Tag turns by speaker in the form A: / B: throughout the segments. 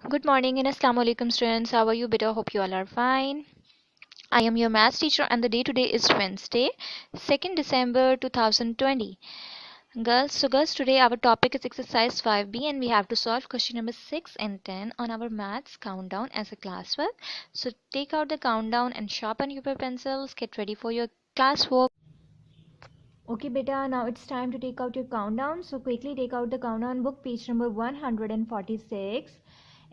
A: Good morning and Assalamu alaikum students. How are you? Beta, hope you all are fine. I am your maths teacher and the day today is Wednesday, 2nd December 2020. Girls, today our topic is exercise 5B and we have to solve question number 6 and 10 on our maths countdown as a classwork. So take out the countdown and sharpen your pencils. Get ready for your classwork. Okay, beta, now it's time to take out your countdown. So quickly take out the countdown book, page number 146.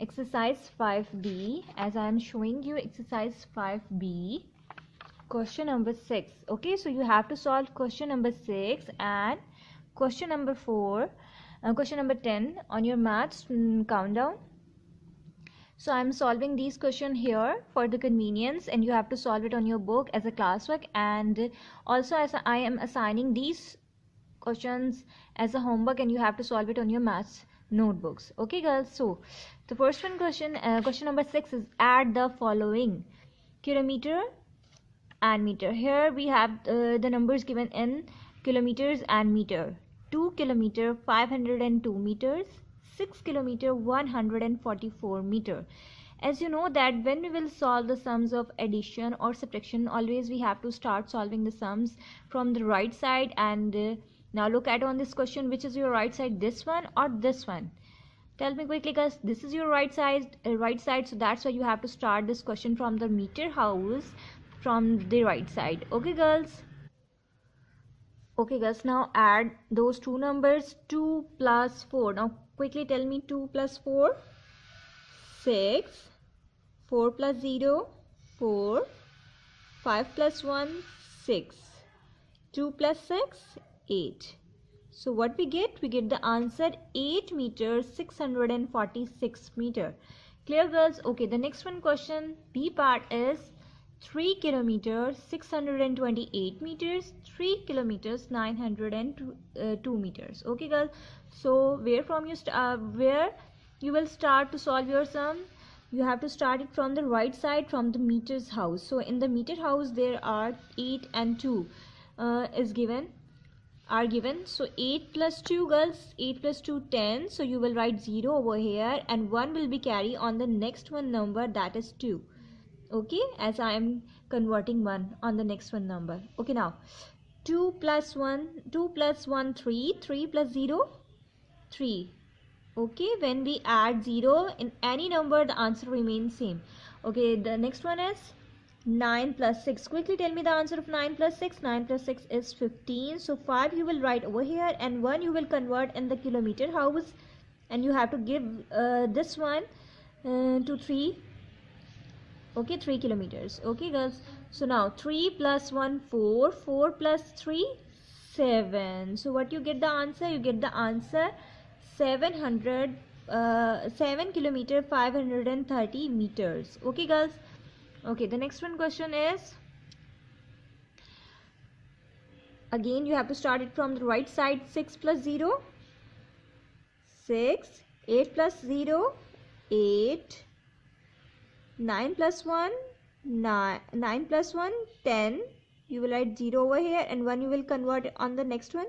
A: Exercise 5B, as I am showing you exercise 5B, question number 6. Okay, so you have to solve question number 6 and question number 4, question number 10 on your maths countdown. So I'm solving these questions here for the convenience, and you have to solve it on your book as a classwork, and also as I am assigning these questions as a homework, and you have to solve it on your maths notebooks. Okay girls, so the first one question number 6 is add the following: kilometer and meter. Here we have the numbers given in kilometers and meter. 2 kilometer 502 meters, 6 kilometer 144 meter. As you know that when we will solve the sums of addition or subtraction, always we have to start solving the sums from the right side. And now look at on this question, which is your right side, this one or this one? Tell me quickly guys. This is your right side, so that's why you have to start this question from the meter house, from the right side. Okay girls, now add those two numbers. 2 plus 4. Now quickly tell me. 2 plus 4, 6. 4 plus 0, 4. 5 plus 1, 6. 2 plus 6, 8. So what we get? We get the answer 8 meters 646 meter. Clear girls? Okay, the next one question, B part, is 3 kilometers 628 meters, 3 kilometers 902 meters. Okay girls, so where you will start to solve your sum? You have to start it from the right side, from the meters house. So in the meter house there are 8 and 2 are given. So 8 plus 2 girls, 8 plus 2 10. So you will write 0 over here, and 1 will be carry on the next one number, that is 2. Okay, as I am converting 1 on the next one number. Okay, now 2 plus 1, 3. 3 plus 0, 3. Okay, when we add 0 in any number, the answer remains same. Okay, the next one is 9 plus 6. Quickly tell me the answer of 9 plus 6. 9 plus 6 is 15. So 5 you will write over here, and 1 you will convert in the kilometer house, and you have to give this one to 3. Okay, 3 kilometers. Okay girls, so now 3 plus 1, 4. 4 plus 3, 7. So what you get the answer? You get the answer 7 kilometer 530 meters. Okay girls. Okay, the next one question is, again you have to start it from the right side. 6 plus 0, 6. 8 plus 0, 8. 9 plus 1, 9. 9 plus 1, 10. You will write 0 over here, and 1 you will convert on the next one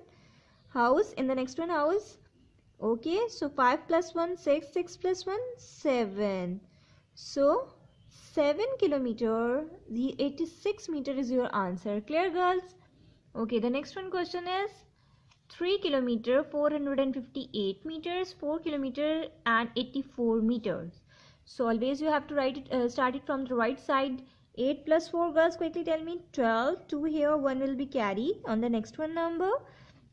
A: house, in the next one house. Okay, so 5 plus 1, 6. 6 plus 1, 7. So 7 kilometer, the 86 meter is your answer. Clear girls? Okay, the next one question is 3 kilometer 458 meters, 4 kilometer and 84 meters. So always you have to write it, start it from the right side. 8 plus 4 girls, quickly tell me. 12. 2 here, 1 will be carry on the next one number.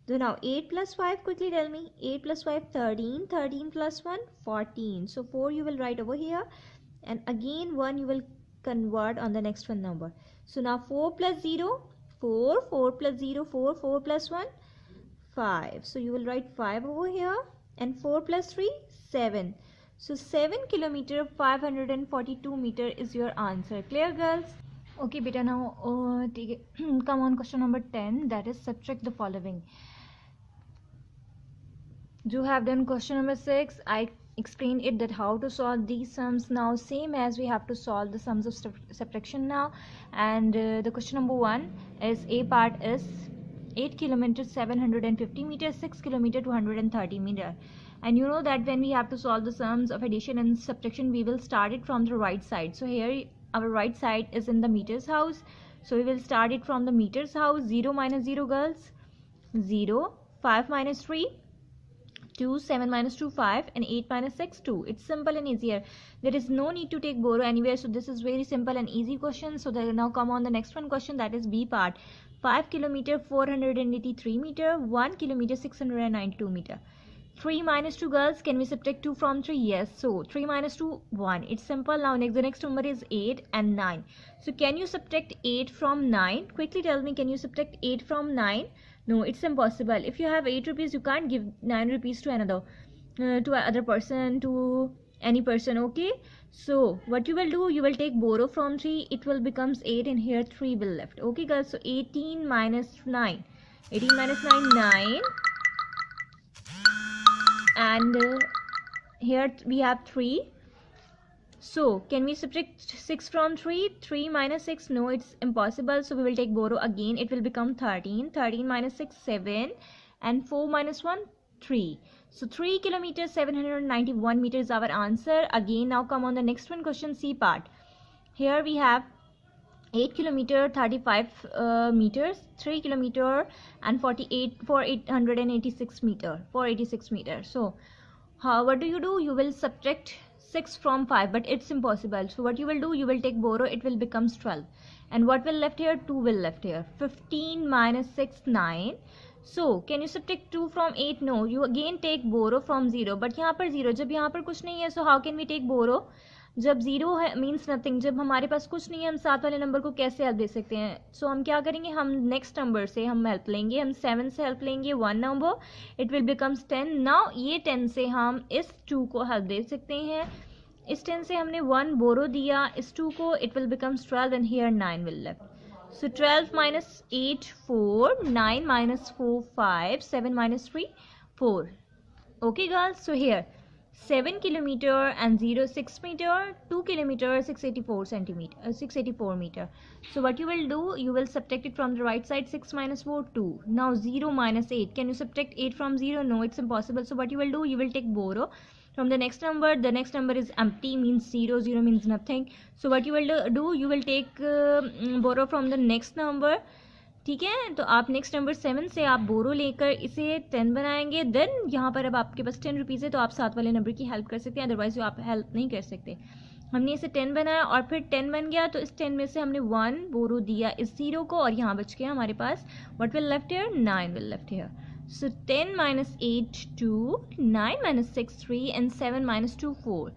A: So now 8 plus 5, quickly tell me. 8 plus 5, 13. 13 plus 1, 14. So 4 you will write over here, and again 1 you will convert on the next one number. So now 4 plus 0, 4. 4 plus 0, 4. 4 plus 1, 5. So you will write 5 over here, and 4 plus 3, 7. So 7 kilometer 542 meter is your answer. Clear girls? Okay beta, now come on, question number 10, that is subtract the following. You have done question number 6. I explained it, that how to solve these sums. Now same as we have to solve the sums of subtraction now. And the question number 1 is, A part is 8 kilometers 750 meters, 6 kilometer 230 meter. and you know that when we have to solve the sums of addition and subtraction, we will start it from the right side. So here our right side is in the meters house, so we will start it from the meters house. 0 minus 0, girls, 0. 5 minus 3, 2. 7 minus 2, 5. And 8 minus 6, 2. It's simple and easier. There is no need to take borrow anywhere. So this is very simple and easy question. So now come on the next one question, that is B part. 5 kilometer 483 meter, 1 kilometer 692 meter. 3 minus 2, girls, can we subtract 2 from 3? Yes. So 3 minus 2, 1. It's simple. Now the next number is 8 and 9. So can you subtract 8 from 9? Quickly tell me, can you subtract 8 from 9? No, it's impossible. If you have 8 rupees, you can't give 9 rupees to another person, to any person. Okay, so what you will do, you will take borrow from 3, it will becomes 8, and here 3 will left. Okay, guys, so 18 minus 9, 18 minus 9, 9, and here we have 3. So can we subtract 6 from 3? 3 minus 6, no, it's impossible. So we will take borrow again, it will become 13. 13 minus 6, 7, and 4 minus 1, 3. So 3 kilometers 791 meters is our answer. Again, now come on the next one, question C part. Here we have 8 kilometer 35 meters, 3 kilometer and 886 meter, 486 meters. So what do? You will subtract 6 from 5, but it's impossible. So what you will do, you will take borrow, it will becomes 12. And what will left here? 2 will left here. 15 minus 6, 9. So can you subtract 2 from 8? No, you again take borrow from 0. But यहाँ पर 0, जब यहाँ पर कुछ नहीं है, so how can we take borrow? जब 0 है means nothing, जब हमारे पास कुछ नहीं है, हम साथ वाले नंबर को कैसे हेल्प दे सकते हैं? So हम क्या करेंगे, हम नेक्स्ट नंबर से हम हेल्प लेंगे, हम 7 से हेल्प लेंगे, 1 number, it will becomes 10. Now ये 10 से हम इस 2 को हेल्प दे सकते हैं. इस 10 से हमने 1 बोरो दिया, इस 2 को, it will becomes 12, and here 9 will left. So 12 minus 8, 4, 9 minus 4, 5, 7 minus 3, 4. Okay, girls, so here 7 kilometer and 6 meter, 2 kilometer 684 centimeter, 684 meter. So what you will do, you will subtract it from the right side. 6 minus 4, 2. Now 0 minus 8, can you subtract 8 from 0? No, it's impossible. So what you will do, you will take borrow from the next number. The next number is empty, means 0, 0 means nothing. So what you will do, you will take borrow from the next number. ठीक है, तो आप next number 7 से आप बोरो लेकर इसे 10 बनाएंगे. Then यहाँ पर अब आपके पास 10 रुपीज़ है, तो आप साथ वाले नंबर की हेल्प कर सकते हैं, अदरवाइज आप हेल्प नहीं कर सकते. हमने इसे 10 बनाया और फिर 10 बन गया, तो इस 10 में से हमने 1 बोरो दिया इस 0 को, और यहाँ बच गया हमारे पास what will left here, 9 will left here. So 10 minus 8, 2, 9 minus 6, 3, and 7 minus 2, 4.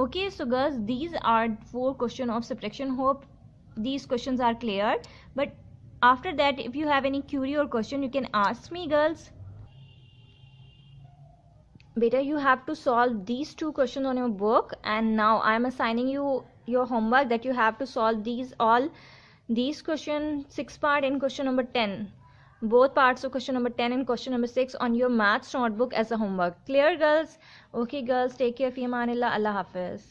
A: Okay, so girls, these are 4 questions of subtraction. Hope these questions are clear. But after that, if you have any query or question, you can ask me, girls. Beta, you have to solve these 2 questions on your book, and now I am assigning you your homework that you have to solve these questions, 6 part and question number 10. Both parts of question number 10 and question number 6 on your maths notebook as a homework. Clear, girls? Okay, girls, take care. Fi amanillah. Allah Hafiz.